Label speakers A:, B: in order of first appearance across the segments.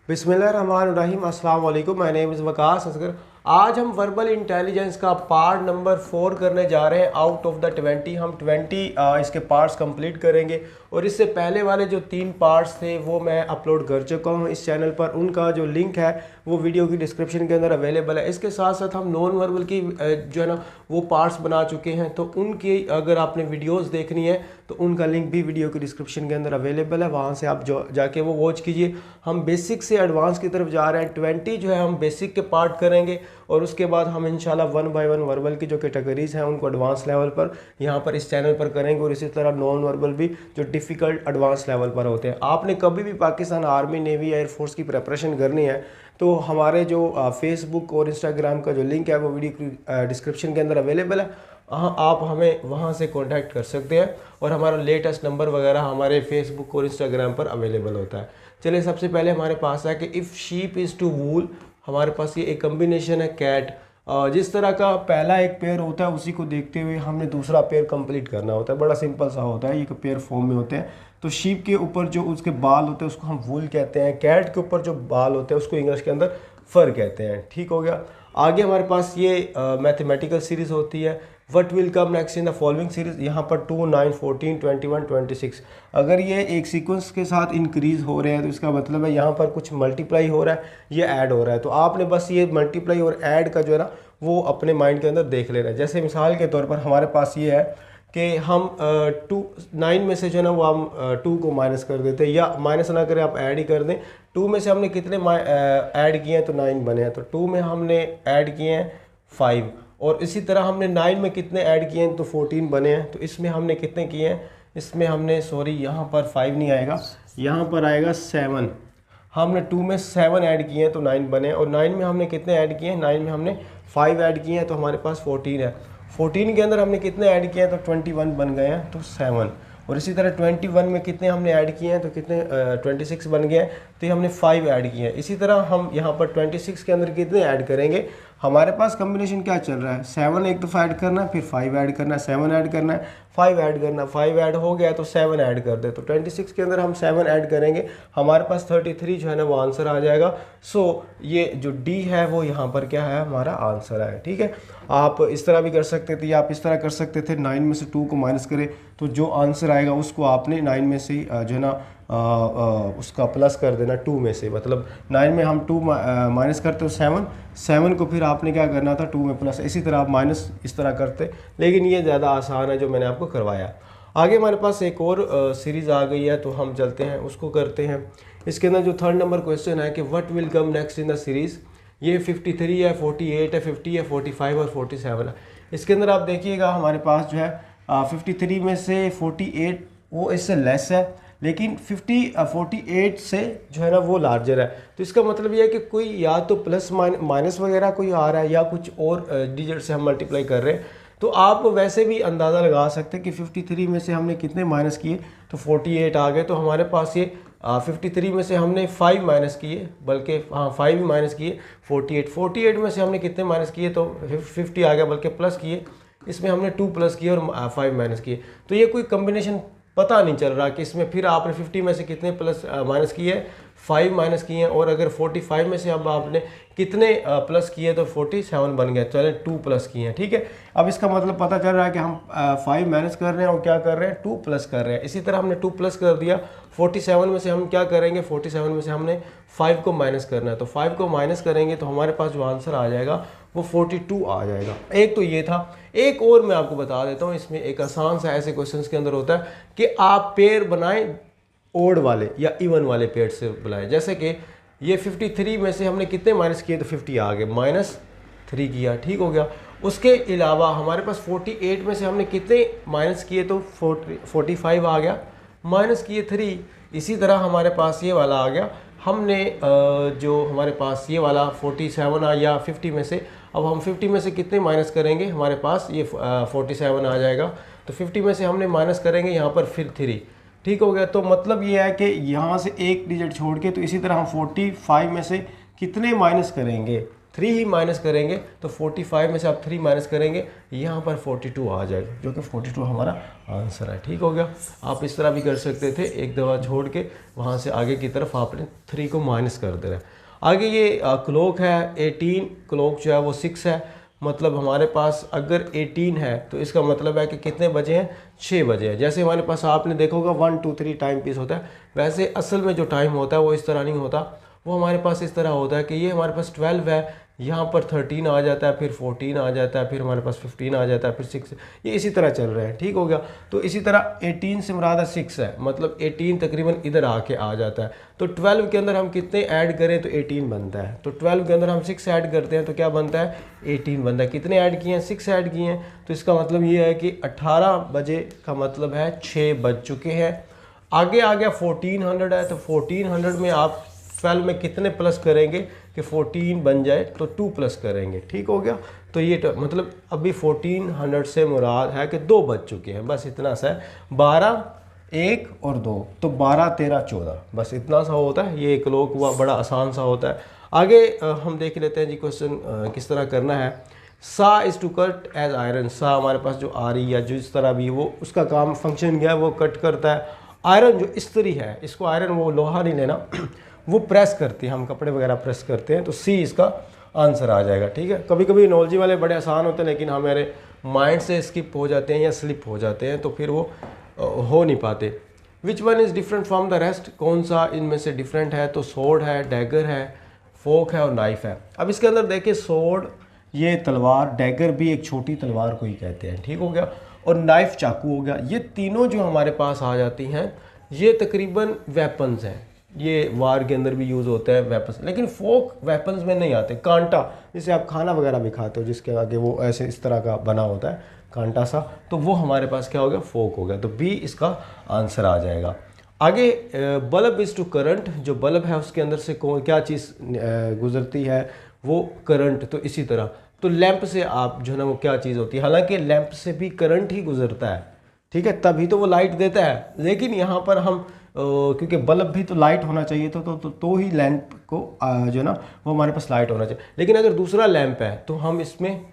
A: बिस्मिल्लाहिर्रहमानिर्रहीम। अस्सलाम वालेकुम। My name is Waqas Asghar. आज हम वर्बल इंटेलिजेंस का पार्ट नंबर 4 करने जा रहे हैं। आउट ऑफ द 20 हम 20 इसके पार्ट्स कंप्लीट करेंगे और इससे पहले वाले जो 3 पार्ट्स थे वो मैं अपलोड कर चुका हूँ इस चैनल पर। उनका जो लिंक है वो वीडियो की डिस्क्रिप्शन के अंदर अवेलेबल है। इसके साथ साथ हम नॉन वर्बल की जो है ना वो पार्ट्स बना चुके हैं, तो उनकी अगर आपने वीडियोज़ देखनी है तो उनका लिंक भी वीडियो की डिस्क्रिप्शन के अंदर अवेलेबल है, वहाँ से आप जो जाके वो वॉच कीजिए। हम बेसिक से एडवांस की तरफ जा रहे हैं। 20 जो है हम बेसिक के पार्ट करेंगे और उसके बाद हम इंशाल्लाह 1 बाय 1 वर्बल की जो कैटेगरीज़ हैं उनको एडवांस लेवल पर यहाँ पर इस चैनल पर करेंगे और इसी तरह नॉन वर्बल भी जो डिफ़िकल्ट एडवांस लेवल पर होते हैं। आपने कभी भी पाकिस्तान आर्मी, नेवी, एयरफोर्स की प्रिपरेशन करनी है तो हमारे जो फेसबुक और इंस्टाग्राम का जो लिंक है वो वीडियो की डिस्क्रिप्शन के अंदर अवेलेबल है। हाँ, आप हमें वहाँ से कांटेक्ट कर सकते हैं और हमारा लेटेस्ट नंबर वगैरह हमारे फेसबुक और इंस्टाग्राम पर अवेलेबल होता है। चलिए, सबसे पहले हमारे पास है कि इफ़ शीप इज़ टू वूल। हमारे पास ये एक कम्बिनेशन है कैट। जिस तरह का पहला एक पेयर होता है उसी को देखते हुए हमने दूसरा पेयर कंप्लीट करना होता है। बड़ा सिंपल सा होता है, ये पेयर फॉर्म में होते हैं। तो शीप के ऊपर जो उसके बाल होते हैं उसको हम वूल कहते हैं। कैट के ऊपर जो बाल होते हैं उसको इंग्लिश के अंदर फर कहते हैं। ठीक हो गया। आगे हमारे पास ये मैथमेटिकल सीरीज़ होती है। What will come next in the following series. यहाँ पर 2, 9, 14, 21, 26 अगर ये एक सीक्वेंस के साथ इंक्रीज़ हो रहे हैं तो इसका मतलब है यहाँ पर कुछ मल्टीप्लाई हो रहा है, ये ऐड हो रहा है। तो आपने बस ये मल्टीप्लाई और ऐड का जो है ना वो अपने माइंड के अंदर देख लेना है। जैसे मिसाल के तौर पर हमारे पास ये है कि हम 9 में से जो है ना वो हम 2 को माइनस कर देते हैं, या माइनस ना करें आप ऐड ही कर दें। 2 में से हमने कितने ऐड किए हैं तो 9 बने हैं। तो 2 में हमने ऐड किए हैं 5 और इसी तरह हमने 9 में कितने ऐड किए हैं तो 14 बने हैं। तो इसमें हमने कितने किए हैं, इसमें हमने यहाँ पर 5 नहीं आएगा, यहाँ पर आएगा 7। हमने 2 में 7 ऐड किए हैं तो 9 बने, और 9 में हमने कितने ऐड किए हैं, 9 में हमने 5 ऐड किए हैं तो हमारे पास 14 है। 14 के अंदर हमने कितने ऐड किए हैं तो 21 बन गए हैं तो 7। और इसी तरह 21 में कितने हमने ऐड किए हैं तो कितने 26 बन गए हैं, तो ये हमने 5 ऐड किए हैं। इसी तरह हम यहाँ पर 26 के अंदर कितने ऐड करेंगे, हमारे पास कम्बिनेशन क्या चल रहा है, 7 एक दफ़ा ऐड करना है, फिर 5 ऐड करना है, 7 ऐड करना है, 5 ऐड करना, 5 ऐड हो गया तो 7 ऐड कर दे। तो 26 के अंदर हम 7 ऐड करेंगे, हमारे पास 33 जो है ना वो आंसर आ जाएगा। सो ये जो डी है वो यहाँ पर क्या है, हमारा आंसर है। ठीक है, आप इस तरह भी कर सकते थे या आप इस तरह कर सकते थे, 9 में से 2 को माइनस करें तो जो आंसर आएगा उसको आपने 9 में से जो है ना उसका प्लस कर देना 2 में से। मतलब 9 में हम 2 माइनस करते हो 7 को फिर आपने क्या करना था 2 में प्लस। इसी तरह आप माइनस इस तरह करते, लेकिन ये ज़्यादा आसान है जो मैंने आपको करवाया। आगे हमारे पास एक और सीरीज़ आ गई है तो हम चलते हैं उसको करते हैं। इसके अंदर जो 3rd नंबर क्वेश्चन है कि what will come next in the series. ये 53 है, 48 है, 50 है, 45 और 47 है। इसके अंदर आप देखिएगा हमारे पास जो है 53 में से 48 वो इससे लेस है, लेकिन 48 से जो है ना वो लार्जर है। तो इसका मतलब ये है कि कोई या तो प्लस माइनस वगैरह कोई आ रहा है या कुछ और डिजिट से हम मल्टीप्लाई कर रहे हैं। तो आप वैसे भी अंदाज़ा लगा सकते हैं कि 53 में से हमने कितने माइनस किए तो 48 आ गए। तो हमारे पास ये 53 में से हमने 5 माइनस किए, बल्कि 5 ही माइनस किए। 48 में से हमने कितने माइनस किए तो 50 आ गया, बल्कि प्लस किए, इसमें हमने 2 प्लस किए और 5 माइनस किए। तो ये कोई कम्बिनेशन पता नहीं चल रहा कि इसमें फिर आपने 50 में से कितने प्लस माइनस किए, 5 माइनस किए हैं, और अगर 45 में से अब आपने कितने प्लस किए तो 47 बन गया। चले 2 प्लस किए हैं। ठीक है, अब इसका मतलब पता चल रहा है कि हम 5 माइनस कर रहे हैं और क्या कर रहे हैं 2 प्लस कर रहे हैं। इसी तरह हमने 2 प्लस कर दिया। 47 में से हम क्या करेंगे, 47 में से हमने 5 को माइनस करना है। तो 5 को माइनस करेंगे तो हमारे पास जो आंसर आ जाएगा वो 42 आ जाएगा। एक तो ये था। एक और मैं आपको बता देता हूँ, इसमें एक आसान सा ऐसे क्वेश्चंस के अंदर होता है कि आप पेयर बनाएं ओड वाले या इवन वाले पेयर से बनाएं। जैसे कि ये 53 में से हमने कितने माइनस किए तो 50 आ गए, -3 किया। ठीक हो गया। उसके अलावा हमारे पास 48 में से हमने कितने माइनस किए तो 45 आ गया, माइनस किए 3। इसी तरह हमारे पास ये वाला आ गया। हमने जो हमारे पास ये वाला 47 या 50 में से, अब हम 50 में से कितने माइनस करेंगे, हमारे पास ये 47 आ जाएगा। तो 50 में से हमने माइनस करेंगे यहाँ पर फिर 3। ठीक हो गया। तो मतलब ये है कि यहाँ से एक डिजिट छोड़ के, तो इसी तरह हम 45 में से कितने माइनस करेंगे 3 ही माइनस करेंगे तो 45 में से आप 3 माइनस करेंगे, यहाँ पर 42 आ जाएगा, जो कि 42 हमारा आंसर है। ठीक हो गया। आप इस तरह भी कर सकते थे, एक दफ़ा छोड़ के वहाँ से आगे की तरफ आपने 3 को माइनस कर देना है। आगे ये क्लॉक है 18, क्लॉक जो है वो 6 है, मतलब हमारे पास अगर 18 है तो इसका मतलब है कि कितने बजे हैं, 6 बजे हैं। जैसे हमारे पास आपने देखा होगा 1 2 3 टाइम पीस होता है, वैसे असल में जो टाइम होता है वो इस तरह नहीं होता, वो हमारे पास इस तरह होता है कि ये हमारे पास 12 है, यहाँ पर 13 आ जाता है, फिर 14 आ जाता है, फिर हमारे पास 15 आ जाता है, फिर 6, ये इसी तरह चल रहे हैं। ठीक हो गया। तो इसी तरह 18 से मुराद 6 है, मतलब 18 तकरीबन इधर आके आ जाता है। तो 12 के अंदर हम कितने ऐड करें तो 18 बनता है, तो 12 के अंदर हम 6 ऐड करते हैं तो क्या बनता है, 18 बनता है। कितने ऐड किए हैं, 6 ऐड किए हैं, तो इसका मतलब ये है कि 18 बजे का मतलब है 6 बज चुके हैं। आगे आ गया 1400 है, तो 1400 में आप 12 में कितने प्लस करेंगे कि 14 बन जाए, तो 2 प्लस करेंगे। ठीक हो गया। तो ये मतलब अभी 1400 से मुराद है कि 2 बज चुके हैं, बस इतना सा है। 12, 1 और 2, तो 12 13 14, बस इतना सा होता है। ये क्लॉक हुआ, बड़ा आसान सा होता है। आगे हम देख लेते हैं जी क्वेश्चन किस तरह करना है। Saw is to cut as iron, saw हमारे पास जो आ रही है, जो इस तरह भी वो उसका काम फंक्शन क्या है, वो कट करता है। आयरन जो इस्त्री है, इसको आयरन वो लोहा नहीं लेना वो प्रेस करती है, हम कपड़े वगैरह प्रेस करते हैं, तो सी इसका आंसर आ जाएगा। ठीक है। कभी कभी नॉलेजी वाले बड़े आसान होते हैं, लेकिन हमारे माइंड से स्किप हो जाते हैं या स्लिप हो जाते हैं, तो फिर वो हो नहीं पाते। Which one is different from the rest, कौन सा इनमें से डिफरेंट है, तो सोर्ड है, डैगर है, फोक है और नाइफ है। अब इसके अंदर देखिए, सोर्ड ये तलवार, डैगर भी एक छोटी तलवार को ही कहते हैं। ठीक हो गया। और नाइफ चाकू हो गया। ये तीनों जो हमारे पास आ जाती हैं, ये तकरीबन वेपन्स हैं, ये वार के अंदर भी यूज़ होता है वेपन्स, लेकिन फोक वेपन्स में नहीं आते। कांटा, जिसे आप खाना वगैरह भी खाते हो, जिसके आगे वो ऐसे इस तरह का बना होता है कांटा सा, तो वो हमारे पास क्या हो गया, फोक हो गया। तो बी इसका आंसर आ जाएगा। आगे बल्ब इज़ टू करंट, जो बल्ब है उसके अंदर से क्या चीज़ गुजरती है, वो करंट। तो इसी तरह तो लैंप से आप जो है ना वो क्या चीज़ होती है, हालांकि लैंप से भी करंट ही गुजरता है, ठीक है, तभी तो वो लाइट देता है। लेकिन यहाँ पर हम क्योंकि बल्ब भी तो लाइट होना चाहिए तो ही लैंप को जो है ना वो हमारे पास लाइट होना चाहिए। लेकिन अगर दूसरा लैंप है तो हम इसमें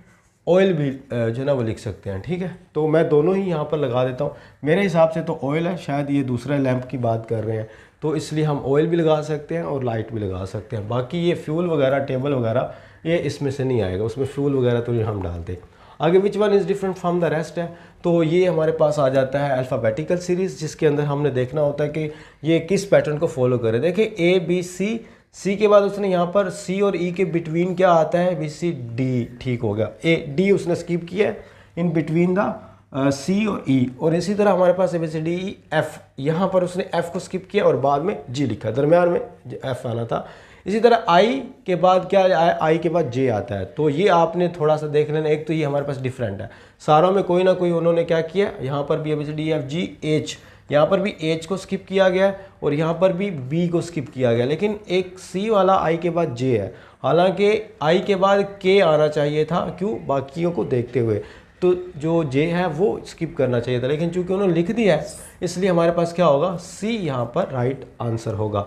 A: ऑयल भी जो है ना वो लिख सकते हैं। ठीक है। तो मैं दोनों ही यहाँ पर लगा देता हूँ। मेरे हिसाब से तो ऑयल है, शायद ये दूसरा लैंप की बात कर रहे हैं, तो इसलिए हम ऑयल भी लगा सकते हैं और लाइट भी लगा सकते हैं। बाकी ये फ्यूल वगैरह, टेबल वगैरह, ये इसमें से नहीं आएगा, उसमें फ्यूल वगैरह तो ये हम डालते। आगे which one is different from the rest है, तो ये हमारे पास आ जाता है अल्फ़ाबेटिकल सीरीज़, जिसके अंदर हमने देखना होता है कि ये किस पैटर्न को फॉलो करे। देखिए ए बी सी, सी के बाद उसने यहाँ पर सी और ई के बिटवीन क्या आता है, बी सी डी। ठीक हो गया। ए डी उसने स्किप किया है, इन बिटवीन द सी और ई। और इसी तरह हमारे पास A B C D E F, यहाँ पर उसने एफ को स्किप किया और बाद में जी लिखा, दरम्यान में एफ आना था। इसी तरह आई के बाद क्या आया, आई के बाद जे आता है। तो ये आपने थोड़ा सा देख लेना, एक तो ये हमारे पास डिफरेंट है, सारों में कोई ना कोई उन्होंने क्या किया, यहाँ पर भी A B C D F G H, यहाँ पर भी एच को स्किप किया गया है और यहाँ पर भी बी को स्किप किया गया, लेकिन एक सी वाला आई के बाद जे है, हालांकि आई के बाद के आना चाहिए था, क्यों, बाकियों को देखते हुए, तो जो जे है वो स्किप करना चाहिए था, लेकिन चूंकि उन्होंने लिख दिया है इसलिए हमारे पास क्या होगा, सी यहाँ पर राइट आंसर होगा।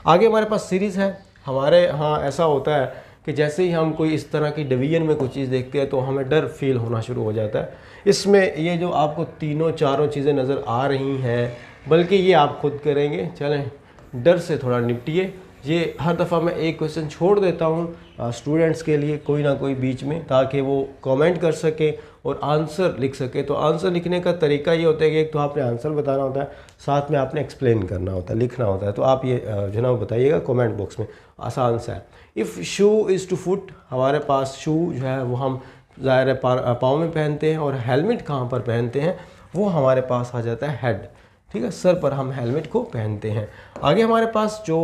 A: आगे हमारे पास सीरीज़ है। हमारे यहाँ ऐसा होता है कि जैसे ही हम कोई इस तरह की डिवीजन में कुछ चीज़ देखते हैं तो हमें डर फील होना शुरू हो जाता है। इसमें ये जो आपको तीनों चारों चीज़ें नज़र आ रही हैं, बल्कि ये आप खुद करेंगे, चलें डर से थोड़ा निपटिए। ये हर दफ़ा मैं एक क्वेश्चन छोड़ देता हूँ स्टूडेंट्स के लिए कोई ना कोई बीच में, ताकि वो कमेंट कर सके और आंसर लिख सके। तो आंसर लिखने का तरीका ये होता है कि एक तो आपने आंसर बताना होता है, साथ में आपने एक्सप्लेन करना होता है, लिखना होता है। तो आप ये जो ना बताइएगा कमेंट बॉक्स में, आसान सा है। If shoe is to foot, हमारे पास शू जो है वो हम ज़ाहिर है पाँव में पहनते हैं, और हेलमेट कहाँ पर पहनते हैं, वो हमारे पास आ जाता है हेड। ठीक है, सर पर हम हेलमेट को पहनते हैं। आगे हमारे पास जो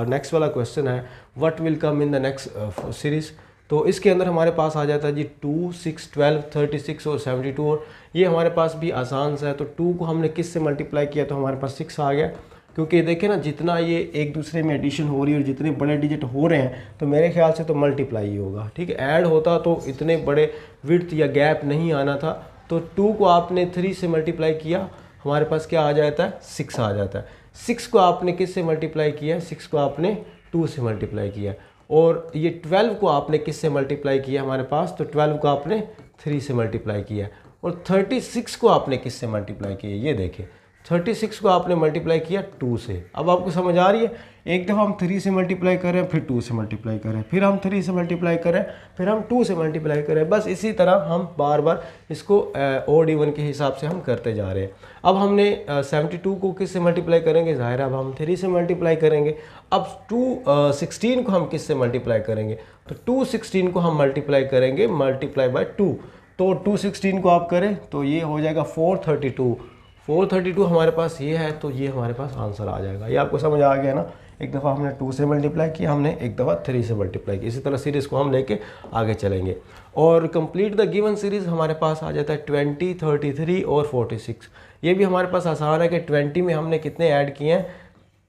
A: नेक्स्ट वाला क्वेश्चन है, what will come in the next series, तो इसके अंदर हमारे पास आ जाता है जी 2, 6, 12, 36 और 72, और ये हमारे पास भी आसान सा है। तो 2 को हमने किस से मल्टीप्लाई किया तो हमारे पास 6 आ गया, क्योंकि देखिए ना जितना ये एक दूसरे में एडिशन हो रही है और जितने बड़े डिजिट हो रहे हैं तो मेरे ख्याल से तो मल्टीप्लाई ही होगा। ठीक है, ऐड होता तो इतने बड़े विड्थ या गैप नहीं आना था। तो 2 को आपने 3 से मल्टीप्लाई किया, हमारे पास क्या आ जाता है, 6 आ जाता है। 6 को आपने किस से मल्टीप्लाई किया है, 6 को आपने 2 से मल्टीप्लाई किया, और ये 12 को आपने किस से मल्टीप्लाई किया हमारे पास, तो 12 को आपने 3 से मल्टीप्लाई किया है। और 36 को आपने किस से मल्टीप्लाई किया, ये देखें 36 को आपने मल्टीप्लाई किया 2 से। अब आपको समझ आ रही है, एक दफ़ा हम 3 से मल्टीप्लाई करें, फिर 2 से मल्टीप्लाई करें, फिर हम 3 से मल्टीप्लाई करें, फिर हम 2 से मल्टीप्लाई करें, बस इसी तरह हम बार बार इसको ओड इवन के हिसाब से हम करते जा रहे हैं। अब हमने 72 को किस से मल्टीप्लाई करेंगे, ज़ाहिर अब हम 3 से मल्टीप्लाई करेंगे। अब 216 को हम किस से मल्टीप्लाई करेंगे, तो 216 को हम मल्टीप्लाई करेंगे मल्टीप्लाई बाय 2, तो 216 को आप करें तो ये हो जाएगा 432 हमारे पास ये है, तो ये हमारे पास आंसर आ जाएगा। ये आपको समझ आ गया ना, एक दफ़ा हमने 2 से मल्टीप्लाई किया, हमने एक दफ़ा 3 से मल्टीप्लाई किया, इसी तरह सीरीज़ को हम लेके आगे चलेंगे। और कंप्लीट द गिवन सीरीज़ हमारे पास आ जाता है 20, 33 और 46। ये भी हमारे पास आसान है कि 20 में हमने कितने ऐड किए हैं,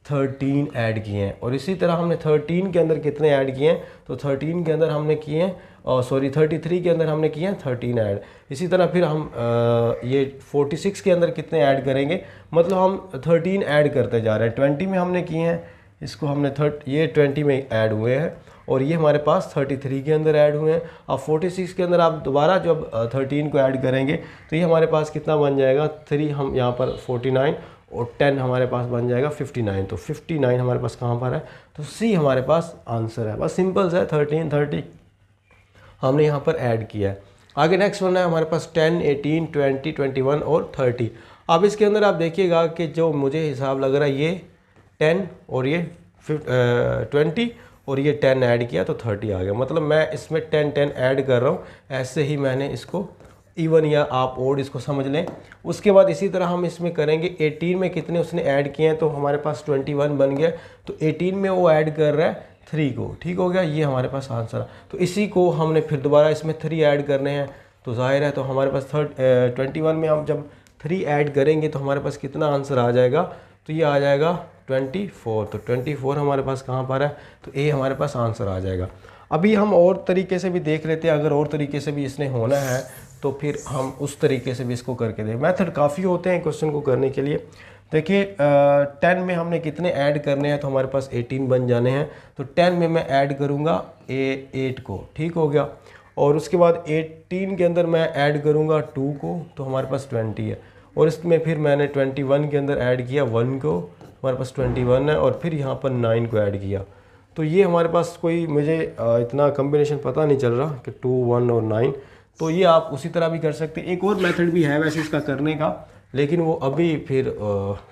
A: 13 ऐड किए हैं। और इसी तरह हमने 13 के अंदर कितने ऐड किए हैं, तो 13 के अंदर हमने किए हैं 33 के अंदर हमने किए हैं 13 ऐड। इसी तरह फिर हम ये 46 के अंदर कितने ऐड करेंगे, मतलब हम 13 ऐड करते जा रहे हैं। 20 में हमने किए हैं, इसको हमने ये 20 में ऐड हुए हैं, और ये हमारे पास 33 के अंदर ऐड हुए हैं। अब 46 के अंदर आप दोबारा जब 13 को ऐड करेंगे तो ये हमारे पास कितना बन जाएगा, 3 हम यहाँ पर 49 और 10 हमारे पास बन जाएगा 59। तो 59 हमारे पास कहाँ पर है, तो सी हमारे पास आंसर है। बस सिंपल है, 13, 30 हमने यहाँ पर ऐड किया है। आगे नेक्स्ट वन है हमारे पास 10, 18, 20, 21 और 30। अब इसके अंदर आप देखिएगा कि जो मुझे हिसाब लग रहा है ये 10 और ये 20 और ये 10 ऐड किया तो 30 आ गया। मतलब मैं इसमें 10 ऐड कर रहा हूँ, ऐसे ही मैंने इसको इवन या आप ओड इसको समझ लें। उसके बाद इसी तरह हम इसमें करेंगे 18 में कितने उसने ऐड किए हैं, तो हमारे पास 21 बन गया। तो 18 में वो ऐड कर रहा है 3 को, ठीक हो गया, ये हमारे पास आंसर है। तो इसी को हमने फिर दोबारा इसमें 3 ऐड करने हैं, तो जाहिर है तो हमारे पास 21 में हम जब 3 ऐड करेंगे तो हमारे पास कितना आंसर आ जाएगा, तो ये आ जाएगा 24। तो 24 हमारे पास कहाँ पर है, तो ए हमारे पास आंसर आ जाएगा। अभी हम और तरीके से भी देख लेते हैं, अगर और तरीके से भी इसने होना है तो फिर हम उस तरीके से भी इसको करके दें। मेथड काफ़ी होते हैं क्वेश्चन को करने के लिए। देखिए 10 में हमने कितने ऐड करने हैं, तो हमारे पास 18 बन जाने हैं। तो 10 में मैं ऐड करूँगा 8 को, ठीक हो गया। और उसके बाद 18 के अंदर मैं ऐड करूँगा 2 को, तो हमारे पास 20 है। और इसमें फिर मैंने 21 के अंदर ऐड किया 1 को, हमारे पास 21 है। और फिर यहाँ पर 9 को ऐड किया। तो ये हमारे पास कोई मुझे इतना कम्बिनेशन पता नहीं चल रहा कि 2, 1 और 9, तो ये आप उसी तरह भी कर सकते हैं। एक और मेथड भी है वैसे इसका करने का, लेकिन वो अभी फिर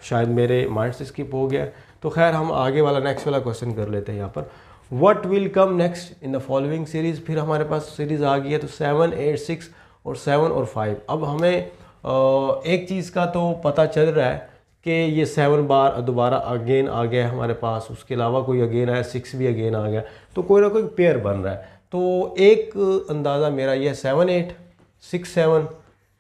A: शायद मेरे माइंड से स्किप हो गया। तो खैर हम आगे वाला नेक्स्ट वाला क्वेश्चन कर लेते हैं यहाँ पर। What will come next in the following series. फिर हमारे पास सीरीज़ आ गई है, तो 7, 8, 6 और 7 और 5। अब हमें एक चीज़ का तो पता चल रहा है कि ये 7 बार दोबारा अगेन आ गया है हमारे पास, उसके अलावा कोई अगेन आया, 6 भी अगेन आ गया, तो कोई ना कोई पेयर बन रहा है। तो एक अंदाज़ा मेरा ये 7, 8, 6, 7,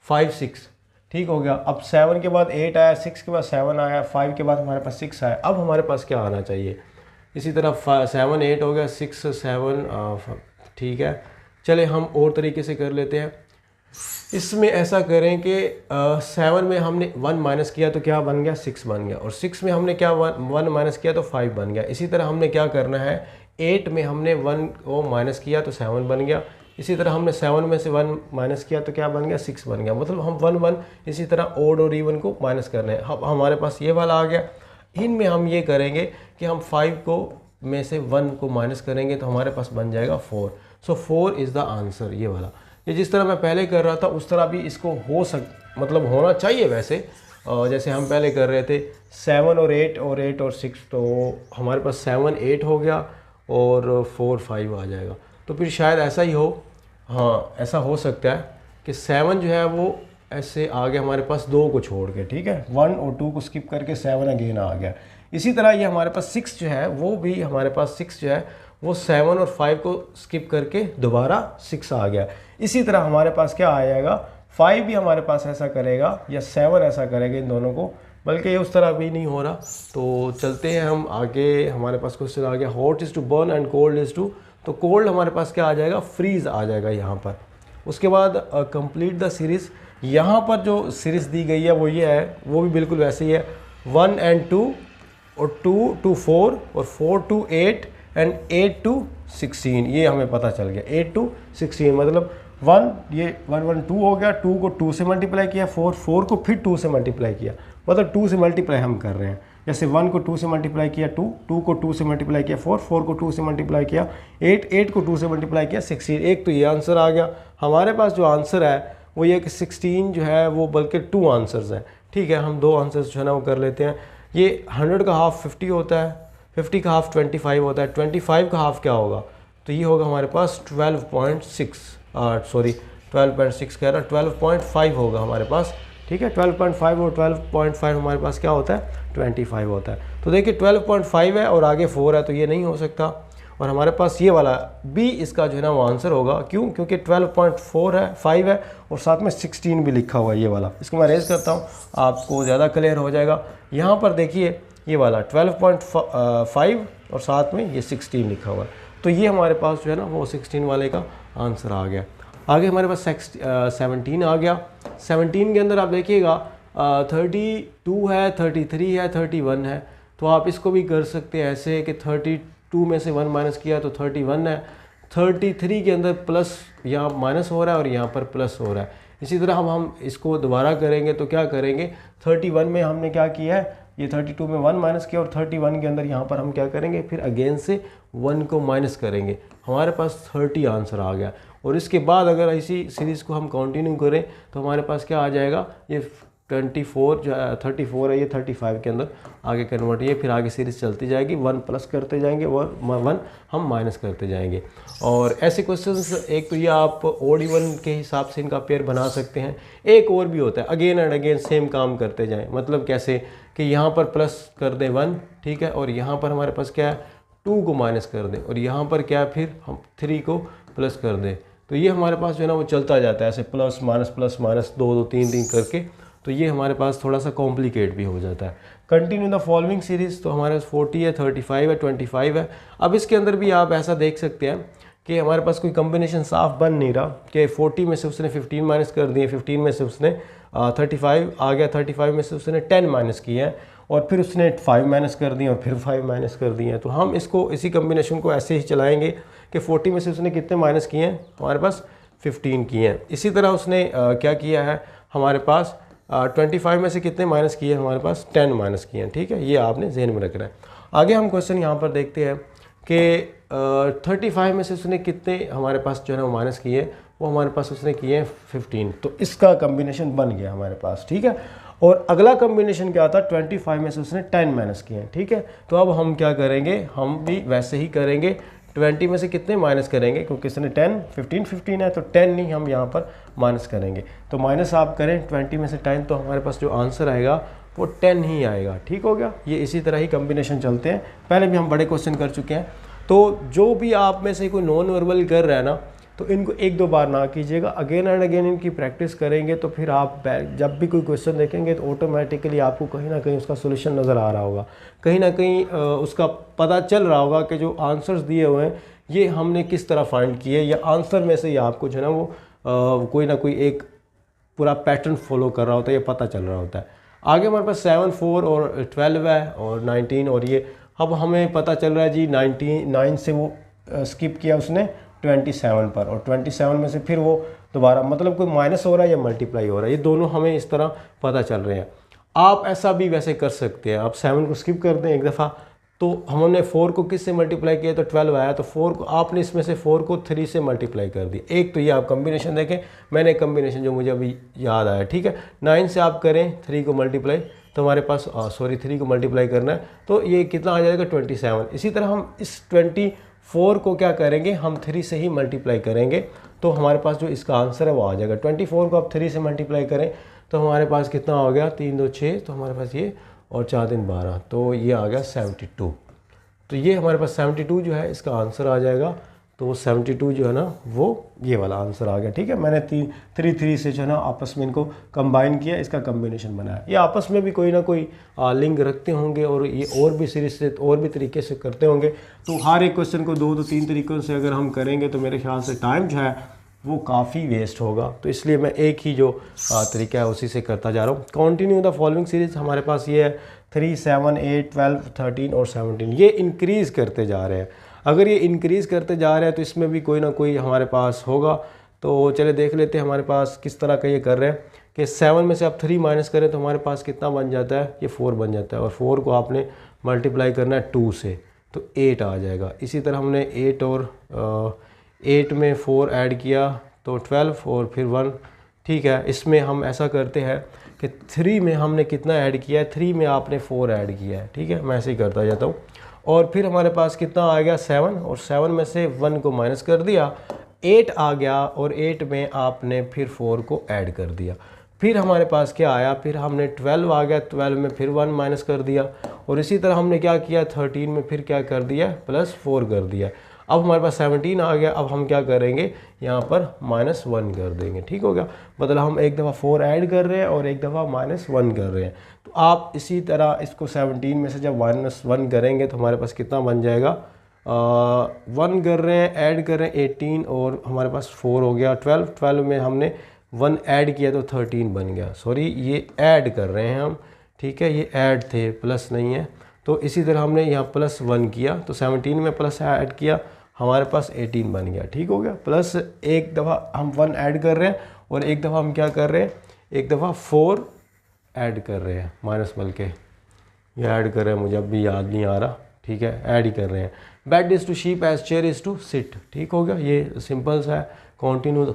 A: 5, 6, ठीक हो गया। अब 7 के बाद 8 आया, 6 के बाद 7 आया, 5 के बाद हमारे पास 6 आया। अब हमारे पास क्या आना चाहिए, इसी तरह 7, 8 हो गया, 6, 7, ठीक है। चले हम और तरीके से कर लेते हैं। इसमें ऐसा करें कि 7 में हमने 1 माइनस किया तो क्या बन गया, 6 बन गया। और 6 में हमने क्या 1 माइनस किया तो 5 बन गया। इसी तरह हमने क्या करना है, 8 में हमने 1 को माइनस किया तो 7 बन गया। इसी तरह हमने 7 में से 1 माइनस किया तो क्या बन गया, 6 बन गया। मतलब हम 1, 1 इसी तरह ओड और इवन को माइनस कर रहे हैं। अब हमारे पास ये वाला आ गया। इनमें हम ये करेंगे कि हम 5 को में से 1 को माइनस करेंगे तो हमारे पास बन जाएगा 4। सो 4 इज़ द आंसर, ये वाला। ये जिस तरह मैं पहले कर रहा था उस तरह भी इसको मतलब होना चाहिए वैसे। जैसे हम पहले कर रहे थे 7 और 8 और 8 और 6, तो हमारे पास 7, 8 हो गया और 4, 5 आ जाएगा। तो फिर शायद ऐसा ही हो, हाँ ऐसा हो सकता है कि 7 जो है वो ऐसे आ गया हमारे पास 2 को छोड़ के, ठीक है, 1 और 2 को स्किप करके 7 अगेन आ गया। इसी तरह ये हमारे पास 6 जो है वो भी हमारे पास 6 जो है वो 7 और 5 को स्किप करके दोबारा 6 आ गया। इसी तरह हमारे पास क्या आ जाएगा, 5 भी हमारे पास ऐसा करेगा या 7 ऐसा करेगा, इन दोनों को। बल्कि ये उस तरह भी नहीं हो रहा। तो चलते हैं हम आगे। हमारे पास क्वेश्चन आ गया, hot is to burn and cold is to. तो कोल्ड हमारे पास क्या आ जाएगा, फ्रीज आ जाएगा यहाँ पर। उसके बाद कंप्लीट द सीरीज़। यहाँ पर जो सीरीज़ दी गई है वो ये है, वो भी बिल्कुल वैसे ही है, 1 and 2 और 2 to 4 और 4 to 8 एंड 8 to 16, ये हमें पता चल गया। 8 to 16 मतलब 1, ये 1 1 2 हो गया, 2 को 2 से मल्टीप्लाई किया, 4 को फिर 2 से मल्टीप्लाई किया, मतलब 2 से मल्टीप्लाई हम कर रहे हैं। जैसे 1 को 2 से मल्टीप्लाई किया 2 को 2 से मल्टीप्लाई किया 4 को 2 से मल्टीप्लाई किया 8 को 2 से मल्टीप्लाई किया 16। एक तो ये आंसर आ गया। हमारे पास जो आंसर है वो ये कि 16 जो है वो बल्कि 2 आंसर्स हैं, ठीक है। हम 2 आंसर्स जो है ना वो कर लेते हैं। ये 100 का हाफ 50 होता है, 50 का हाफ 25 होता है, 25 का हाफ क्या होगा, तो ये होगा हमारे पास 12.6 कह रहा, 12.5 होगा हमारे पास, ठीक है। 12.5 और 12.5 हमारे पास क्या होता है, 25 होता है। तो देखिए 12.5 है और आगे 4 है, तो ये नहीं हो सकता। और हमारे पास ये वाला बी इसका जो है ना वो आंसर होगा। क्यों? क्योंकि 12.4 है, 5 है और साथ में 16 भी लिखा हुआ है, ये वाला। इसको मैं रेज करता हूँ, आपको ज़्यादा क्लियर हो जाएगा। यहाँ पर देखिए ये वाला 12.5 और साथ में ये 16 लिखा हुआ है, तो ये हमारे पास जो है ना वो 16 वाले का आंसर आ गया। आगे हमारे पास 17 आ गया। 17 के अंदर आप देखिएगा 32 है, 33 है, 31 है, तो आप इसको भी कर सकते हैं ऐसे कि 32 में से 1 माइनस किया तो 31 है। 33 के अंदर प्लस यहाँ माइनस हो रहा है और यहाँ पर प्लस हो रहा है। इसी तरह हम इसको दोबारा करेंगे तो क्या करेंगे, 31 में हमने क्या किया है, ये 32 में 1 माइनस किया और 31 के अंदर यहाँ पर हम क्या करेंगे, फिर अगेन से 1 को माइनस करेंगे। हमारे पास 30 आंसर आ गया। और इसके बाद अगर इसी सीरीज़ को हम कंटिन्यू करें तो हमारे पास क्या आ जाएगा, ये 24 जो 34 है, ये 35 के अंदर आगे कन्वर्ट, ये फिर आगे सीरीज़ चलती जाएगी, 1 प्लस करते जाएंगे और 1 हम माइनस करते जाएंगे। और ऐसे क्वेश्चंस एक तो ये आप ओड इवन के हिसाब से इनका पेयर बना सकते हैं। एक और भी होता है, अगेन एंड अगेन सेम काम करते जाएं। मतलब कैसे कि यहाँ पर प्लस कर दें 1, ठीक है, और यहाँ पर हमारे पास क्या है 2 को माइनस कर दें, और यहाँ पर क्या है फिर हम 3 को प्लस कर दें। तो ये हमारे पास जो है ना वो चलता जाता है ऐसे प्लस माइनस 2 3 करके। तो ये हमारे पास थोड़ा सा कॉम्प्लिकेट भी हो जाता है। कंटिन्यू द फॉलोइंग सीरीज़, तो हमारे पास 40 है, 35 है, 25 है। अब इसके अंदर भी आप ऐसा देख सकते हैं कि हमारे पास कोई कम्बिनेशन साफ बन नहीं रहा कि 40 में से उसने 15 माइनस कर दिए, 15 में से उसने 35 आ गया, 35 में से उसने 10 माइनस किए हैं और फिर उसने 5 माइनस कर दिए और फिर 5 माइनस कर दिए हैं। तो हम इसको इसी कम्बिनेशन को ऐसे ही चलाएंगे कि 40 में से उसने कितने माइनस किए हैं, हमारे पास 15 किए हैं। इसी तरह उसने क्या किया है, हमारे पास 25 में से कितने माइनस किए हैं, हमारे पास 10 माइनस किए हैं, ठीक है। ये आपने जहन में रखना है। आगे हम क्वेश्चन यहाँ पर देखते हैं कि 35 में से उसने कितने हमारे पास जो है ना वो माइनस किए, वो हमारे पास उसने किए हैं 15। तो इसका कम्बिनेशन बन गया हमारे पास, ठीक है। और अगला कम्बिनेशन क्या था, 25 में से उसने 10 माइनस किए हैं, ठीक है। तो अब हम क्या करेंगे, हम भी वैसे ही करेंगे। 20 में से कितने माइनस करेंगे, क्योंकि इसने 10 15 है तो 10 नहीं हम यहाँ पर माइनस करेंगे। तो माइनस आप करें 20 में से 10, तो हमारे पास जो आंसर आएगा वो 10 ही आएगा, ठीक हो गया। ये इसी तरह ही कम्बिनेशन चलते हैं, पहले भी हम बड़े क्वेश्चन कर चुके हैं। तो जो भी आप में से कोई नॉन वर्बल कर रहा है ना, तो इनको 1-2 बार ना कीजिएगा, अगेन एंड अगेन इनकी प्रैक्टिस करेंगे तो फिर आप जब भी कोई क्वेश्चन देखेंगे तो ऑटोमेटिकली आपको कहीं ना कहीं उसका सोल्यूशन नज़र आ रहा होगा, कहीं ना कहीं उसका पता चल रहा होगा कि जो आंसर्स दिए हुए हैं ये हमने किस तरह फाइंड किए, या आंसर में से ही आपको जो है ना वो कोई ना कोई एक पूरा पैटर्न फॉलो कर रहा होता है, ये पता चल रहा होता है। आगे हमारे पास 7, 4 और 12 है और 19, और ये अब हमें पता चल रहा है जी 9 से वो स्किप किया उसने 27 पर, और 27 में से फिर वो दोबारा, मतलब कोई माइनस हो रहा है या मल्टीप्लाई हो रहा है, ये दोनों हमें इस तरह पता चल रहे हैं। आप ऐसा भी वैसे कर सकते हैं, आप 7 को स्किप कर दें एक दफ़ा, तो हमने 4 को किस से मल्टीप्लाई किया तो 12 आया, तो 4 को आपने इसमें से 4 को 3 से मल्टीप्लाई कर दिया। एक तो ये आप कम्बिनेशन देखें, मैंने एक कम्बिनेशन जो मुझे अभी याद आया, ठीक है। 9 से आप करें 3 को मल्टीप्लाई, तो हमारे पास 3 को मल्टीप्लाई करना है, तो ये कितना आ जाएगा 27। इसी तरह हम इस 24 को क्या करेंगे, हम 3 से ही मल्टीप्लाई करेंगे, तो हमारे पास जो इसका आंसर है वो आ जाएगा। 24 को आप 3 से मल्टीप्लाई करें तो हमारे पास कितना हो गया, 3 2 6, तो हमारे पास ये, और 4 3 12, तो ये आ गया 72। तो ये हमारे पास 72 जो है इसका आंसर आ जाएगा। तो वो 72 जो है ना वो ये वाला आंसर आ गया, ठीक है। मैंने 3 से जो है ना आपस में इनको कंबाइन किया, इसका कम्बिनेशन बनाया। ये आपस में भी कोई ना कोई लिंक रखते होंगे और ये और भी सीरीज से और भी तरीके से करते होंगे। तो हर एक क्वेश्चन को 2-3 तरीक़ों से अगर हम करेंगे तो मेरे ख्याल से टाइम जो है वो काफ़ी वेस्ट होगा। तो इसलिए मैं एक ही जो तरीका है उसी से करता जा रहा हूँ। कंटिन्यू द फॉलोइंग सीरीज हमारे पास ये है 3, 7, 8, 12, 13 और 17, ये इंक्रीज़ करते जा रहे हैं। अगर ये इंक्रीज़ करते जा रहे हैं तो इसमें भी कोई ना कोई हमारे पास होगा। तो चले देख लेते हैं हमारे पास किस तरह का ये कर रहे हैं कि 7 में से आप 3 माइनस करें तो हमारे पास कितना बन जाता है, ये 4 बन जाता है, और 4 को आपने मल्टीप्लाई करना है 2 से तो 8 आ जाएगा। इसी तरह हमने 8 और 8 में 4 ऐड किया तो 12 और फिर 1। ठीक है, इसमें हम ऐसा करते हैं कि 3 में हमने कितना ऐड किया है, 3 में आपने 4 ऐड किया है। ठीक है, मैं ऐसे ही करता जाता हूँ। और फिर हमारे पास कितना आ गया 7, और 7 में से 1 को माइनस कर दिया, 8 आ गया, और 8 में आपने फिर 4 को ऐड कर दिया। फिर हमारे पास क्या आया, फिर हमने 12 आ गया, 12 में फिर 1 माइनस कर दिया, और इसी तरह हमने क्या किया 13 में फिर क्या कर दिया +4 कर दिया। अब हमारे पास 17 आ गया। अब हम क्या करेंगे, यहाँ पर -1 कर देंगे। ठीक हो गया, मतलब हम एक दफ़ा 4 ऐड कर रहे हैं और एक दफ़ा -1 कर रहे हैं। तो आप इसी तरह इसको 17 में से जब -1 करेंगे तो हमारे पास कितना बन जाएगा, 1 कर रहे हैं, ऐड कर रहे हैं 18, और हमारे पास 4 हो गया 12। 12 में हमने 1 ऐड किया तो 13 बन गया। सॉरी, ये ऐड कर रहे हैं हम। ठीक है, ये ऐड थे, प्लस नहीं है। तो इसी तरह हमने यहाँ +1 किया तो 17 में प्लस ऐड किया, हमारे पास 18 बन गया। ठीक हो गया, प्लस एक दफ़ा हम 1 ऐड कर रहे हैं और एक दफ़ा हम क्या कर रहे हैं, एक दफ़ा 4 ऐड कर रहे हैं, माइनस बल के ये ऐड कर रहे हैं, मुझे अब भी याद नहीं आ रहा। ठीक है, ऐड ही कर रहे हैं। Bed is to sleep as chair is to sit. ठीक हो गया, ये सिंपल सा है। कंटिन्यू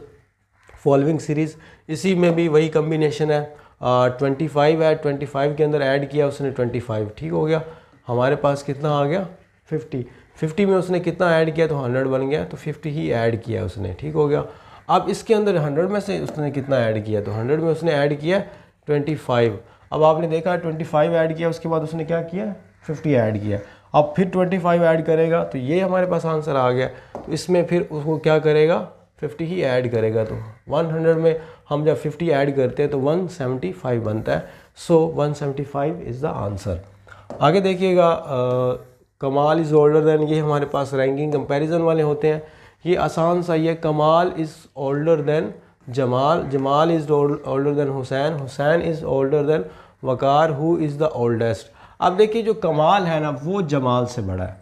A: फॉलोइंग सीरीज़, इसी में भी वही कम्बिनेशन है। 25 है, 25 के अंदर ऐड किया उसने 25। ठीक हो गया, हमारे पास कितना आ गया 50। 50 में उसने कितना ऐड किया तो 100 बन गया, तो 50 ही ऐड किया उसने। ठीक हो गया, अब इसके अंदर 100 में से उसने कितना ऐड किया, तो 100 में उसने ऐड किया 25। अब आपने देखा 25 ऐड किया, उसके बाद उसने क्या किया 50 ऐड किया। अब फिर 25 ऐड करेगा तो ये हमारे पास आंसर आ गया। तो इसमें फिर उसको क्या करेगा 50 ही ऐड करेगा। तो 100 में हम जब 50 ऐड करते हैं तो 175 बनता है। सो 175 इज़ द आंसर। आगे देखिएगा, कमाल इज़ ओल्डर देन, ये हमारे पास रैंकिंग कंपैरिजन वाले होते हैं। ये आसान सा ही है, कमाल is older than Jamal, Jamal is older than Hussain, Hussain is older than Waqar, who is the oldest. अब देखिए जो कमाल है ना वो जमाल से बड़ा है,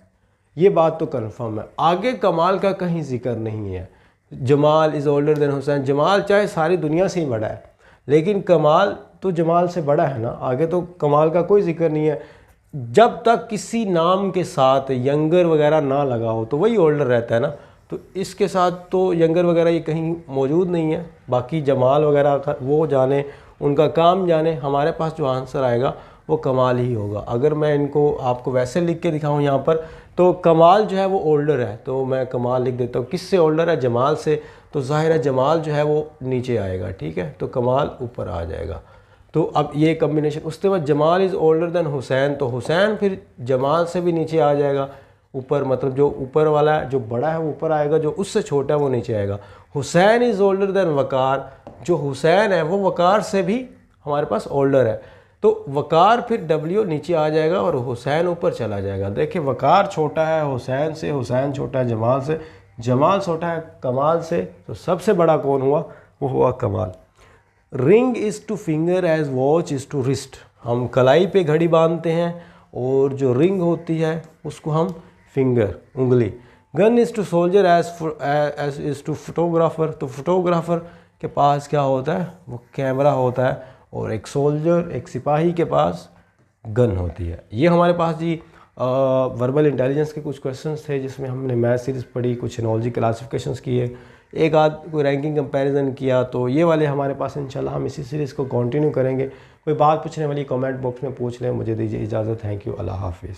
A: ये बात तो कन्फर्म है। आगे कमाल का कहीं जिक्र नहीं है। Jamal is older than Hussain, Jamal चाहे सारी दुनिया से ही बड़ा है, लेकिन कमाल तो जमाल से बड़ा है ना, आगे तो कमाल का कोई जिक्र नहीं है। जब तक किसी नाम के साथ यंगर वगैरह ना लगा हो तो वही ओल्डर रहता है ना, तो इसके साथ तो यंगर वगैरह ये कहीं मौजूद नहीं है। बाकी जमाल वगैरह वो जाने, उनका काम जाने, हमारे पास जो आंसर आएगा वो कमाल ही होगा। अगर मैं इनको आपको वैसे लिख के दिखाऊं यहाँ पर, तो कमाल जो है वो ओल्डर है, तो मैं कमाल लिख देता हूँ। किससे ओल्डर है, जमाल से, तो ज़ाहिर है जमाल जो है वो नीचे आएगा। ठीक है, तो कमाल ऊपर आ जाएगा। तो अब ये कम्बिनेशन, उसके बाद Jamal is older than Hussain, तो हुसैन फिर जमाल से भी नीचे आ जाएगा ऊपर, मतलब जो ऊपर वाला है जो बड़ा है वो ऊपर आएगा, जो उससे छोटा है वो नीचे आएगा। हुसैन इज़ ओल्डर देन वकार, जो हुसैन है वो वकार से भी हमारे पास ओल्डर है, तो वकार फिर डब्ल्यू नीचे आ जाएगा और हुसैन ऊपर चला जाएगा। देखिए वकार छोटा है हुसैन से, हुसैन छोटा है जमाल से, जमाल छोटा है कमाल से, तो सबसे बड़ा कौन हुआ, वो हुआ कमाल। Ring is to finger as watch is to wrist, हम कलाई पे घड़ी बांधते हैं और जो रिंग होती है उसको हम फिंगर, उंगली। Gun is to soldier as is to photographer, तो फोटोग्राफर के पास क्या होता है, वो कैमरा होता है, और एक सोल्जर, एक सिपाही के पास गन होती है। ये हमारे पास जी वर्बल इंटेलिजेंस के कुछ क्वेश्चंस थे, जिसमें हमने मैथ सीरीज़ पढ़ी, कुछ एनोलॉजी क्लासिफिकेशंस किए, एक आध कोई रैंकिंग कंपैरिजन किया। तो ये वाले हमारे पास इंशाल्लाह हम इसी सीरीज़ को कंटिन्यू करेंगे। कोई बात पूछने वाली कमेंट बॉक्स में पूछ लें। मुझे दीजिए इजाज़त, थैंक यू, अल्लाह हाफिज़।